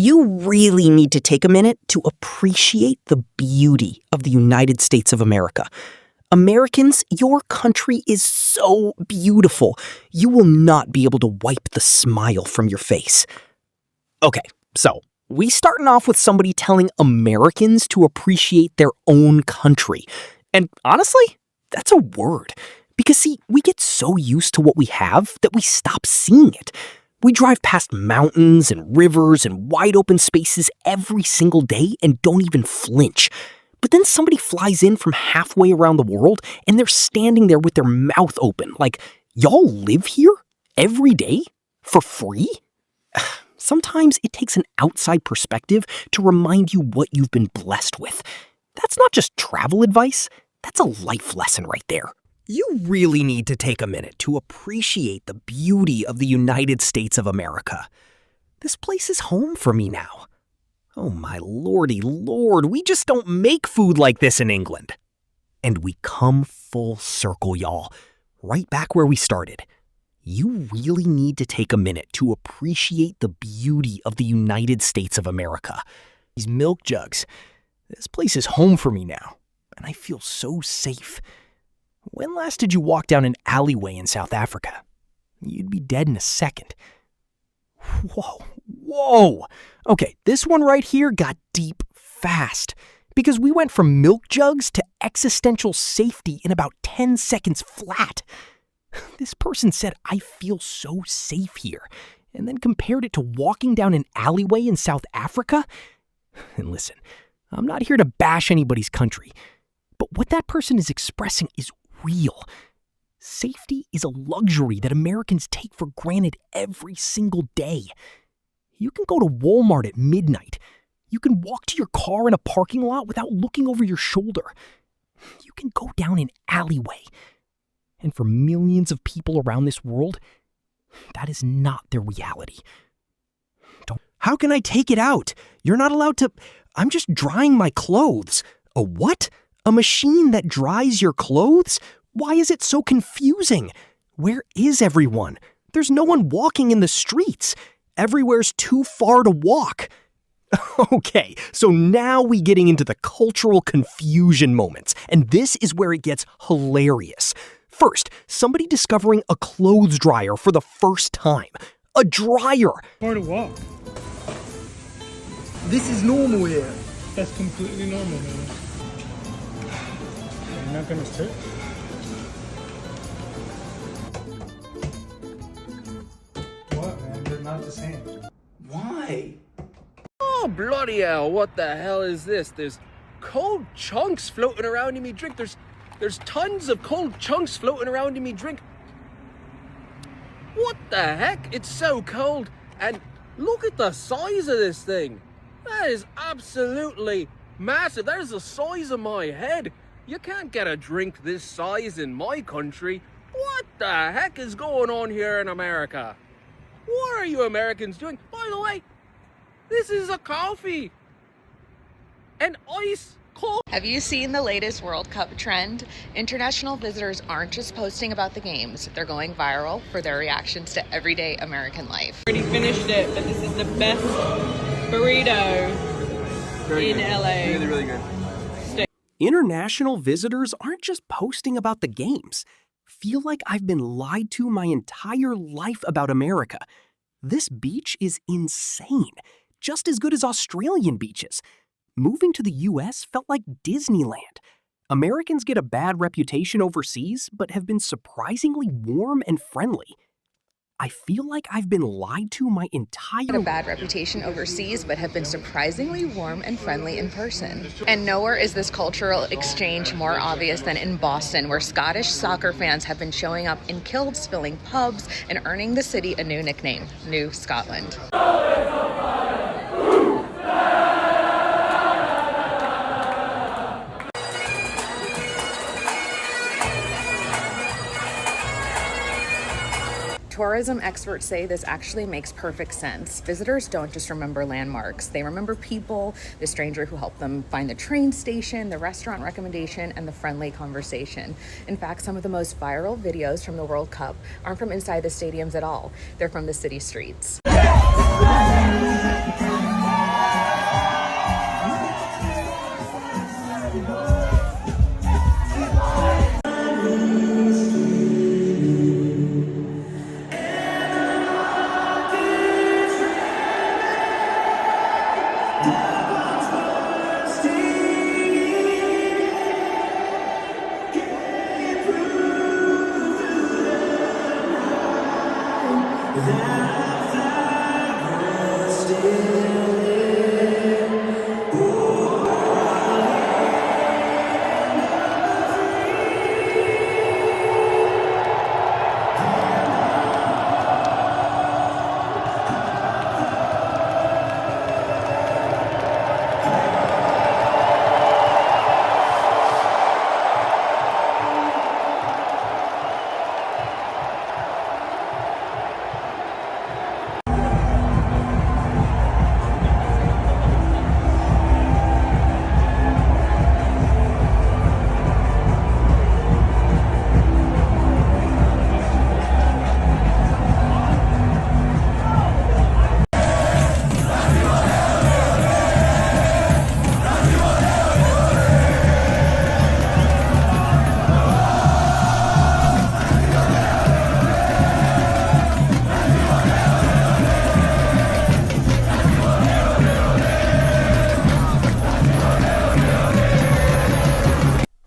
You really need to take a minute to appreciate the beauty of the United States of America. Americans, your country is so beautiful. You will not be able to wipe the smile from your face. Okay, so we starting off with somebody telling Americans to appreciate their own country. And honestly, that's a word. Because see, we get so used to what we have that we stop seeing it. We drive past mountains and rivers and wide open spaces every single day and don't even flinch. But then somebody flies in from halfway around the world and they're standing there with their mouth open like, y'all live here every day for free? Sometimes it takes an outside perspective to remind you what you've been blessed with. That's not just travel advice, that's a life lesson right there. You really need to take a minute to appreciate the beauty of the United States of America. This place is home for me now. Oh my lordy lord, we just don't make food like this in England. And we come full circle, y'all. Right back where we started. You really need to take a minute to appreciate the beauty of the United States of America. These milk jugs. This place is home for me now, and I feel so safe. When last did you walk down an alleyway in South Africa? You'd be dead in a second. Whoa. Okay, this one right here got deep fast because we went from milk jugs to existential safety in about 10 seconds flat. This person said, I feel so safe here, and then compared it to walking down an alleyway in South Africa. And listen, I'm not here to bash anybody's country, but what that person is expressing is real. Safety is a luxury that Americans take for granted every single day. You can go to Walmart at midnight. You can walk to your car in a parking lot without looking over your shoulder. You can go down an alleyway. And for millions of people around this world, that is not their reality. How can I take it out? You're not allowed to... I'm just drying my clothes. A what? A machine that dries your clothes? Why is it so confusing? Where is everyone? There's no one walking in the streets. Everywhere's too far to walk. Okay, so now we getting into the cultural confusion moments, and this is where it gets hilarious. First, somebody discovering a clothes dryer for the first time. A dryer! Far to walk. This is normal here. That's completely normal, man. You're not gonna sit? What, man? They're not the same. Why? Oh, bloody hell, what the hell is this? There's cold chunks floating around in me drink. There's tons of cold chunks floating around in me drink. What the heck? It's so cold. And look at the size of this thing. That is absolutely massive. That is the size of my head. You can't get a drink this size in my country. What the heck is going on here in America? What are you Americans doing? By the way, this is a coffee. And ice cold. Have you seen the latest World Cup trend? International visitors aren't just posting about the games. They're going viral for their reactions to everyday American life. Already finished it, but this is the best burrito in LA. Really good. International visitors aren't just posting about the games. Feel like I've been lied to my entire life about America. This beach is insane, just as good as Australian beaches. Moving to the US felt like Disneyland. Americans get a bad reputation overseas, but have been surprisingly warm and friendly. I feel like I've been lied to my entire... A bad reputation overseas, but have been surprisingly warm and friendly in person. And nowhere is this cultural exchange more obvious than in Boston, where Scottish soccer fans have been showing up in kilts, filling pubs, and earning the city a new nickname, New Scotland. Tourism experts say this actually makes perfect sense. Visitors don't just remember landmarks. They remember people, the stranger who helped them find the train station, the restaurant recommendation, and the friendly conversation. In fact, some of the most viral videos from the World Cup aren't from inside the stadiums at all. They're from the city streets.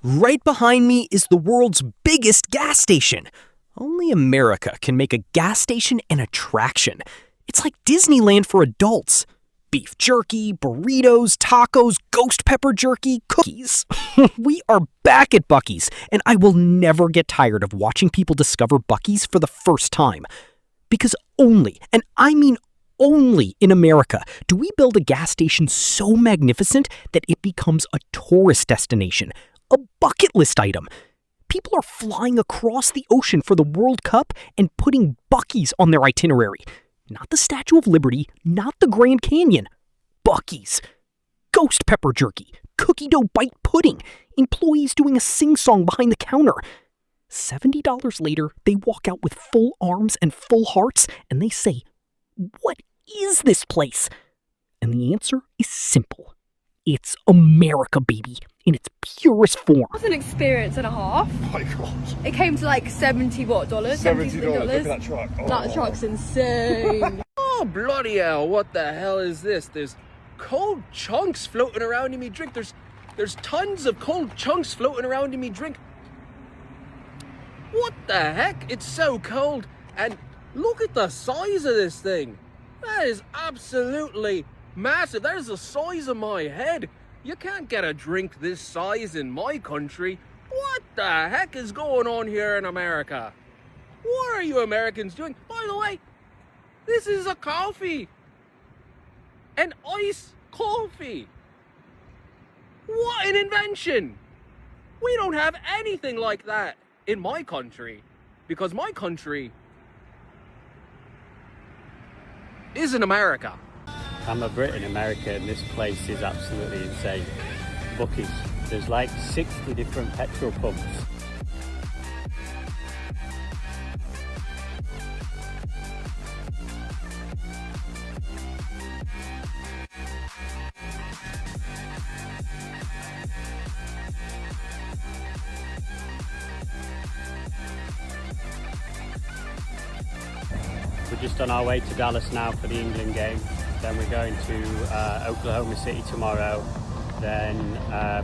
Right behind me is the world's biggest gas station. Only America can make a gas station an attraction. It's like Disneyland for adults. Beef jerky, burritos, tacos, ghost pepper jerky, cookies. We are back at Buc-ee's, and I will never get tired of watching people discover Buc-ee's for the first time. Because only, and I mean only in America, do we build a gas station so magnificent that it becomes a tourist destination, a bucket list item. People are flying across the ocean for the World Cup and putting Buc-ee's on their itinerary. Not the Statue of Liberty, not the Grand Canyon. Buc-ee's. Ghost pepper jerky, cookie dough bite pudding, employees doing a sing-song behind the counter. $70 later, they walk out with full arms and full hearts, and they say, "What is this place?" And the answer is simple. It's America, baby, in its purest form. That's an experience and a half. Oh my God. It came to like $70 what dollars? $70. Look at that truck. Oh. That truck's insane. Oh, bloody hell, what the hell is this? There's cold chunks floating around in me drink. There's tons of cold chunks floating around in me drink. What the heck? It's so cold. And look at the size of this thing. That is absolutely massive. That is the size of my head. You can't get a drink this size in my country. What the heck is going on here in America? What are you Americans doing? By the way, this is a coffee. An iced coffee. What an invention. We don't have anything like that in my country, because my country isn't America. I'm a Brit in America, and this place is absolutely insane. Buc-ee's. There's like 60 different petrol pumps. We're just on our way to Dallas now for the England game. Then we're going to Oklahoma City tomorrow, then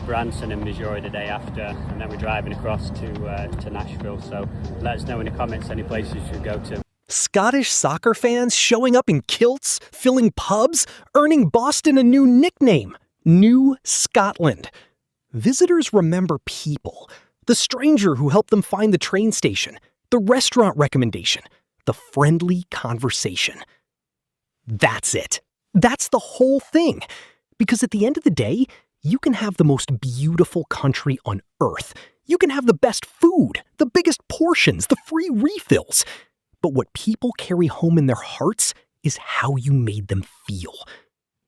Branson and Missouri the day after, and then we're driving across to Nashville. So let us know in the comments any places you should go to. Scottish soccer fans showing up in kilts, filling pubs, earning Boston a new nickname, New Scotland. Visitors remember people, the stranger who helped them find the train station, the restaurant recommendation, the friendly conversation. That's it. That's the whole thing. Because at the end of the day, you can have the most beautiful country on earth. You can have the best food, the biggest portions, the free refills. But what people carry home in their hearts is how you made them feel.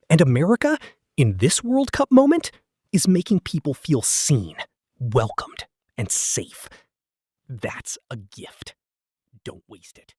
And America, in this World Cup moment, is making people feel seen, welcomed, and safe. That's a gift. Don't waste it.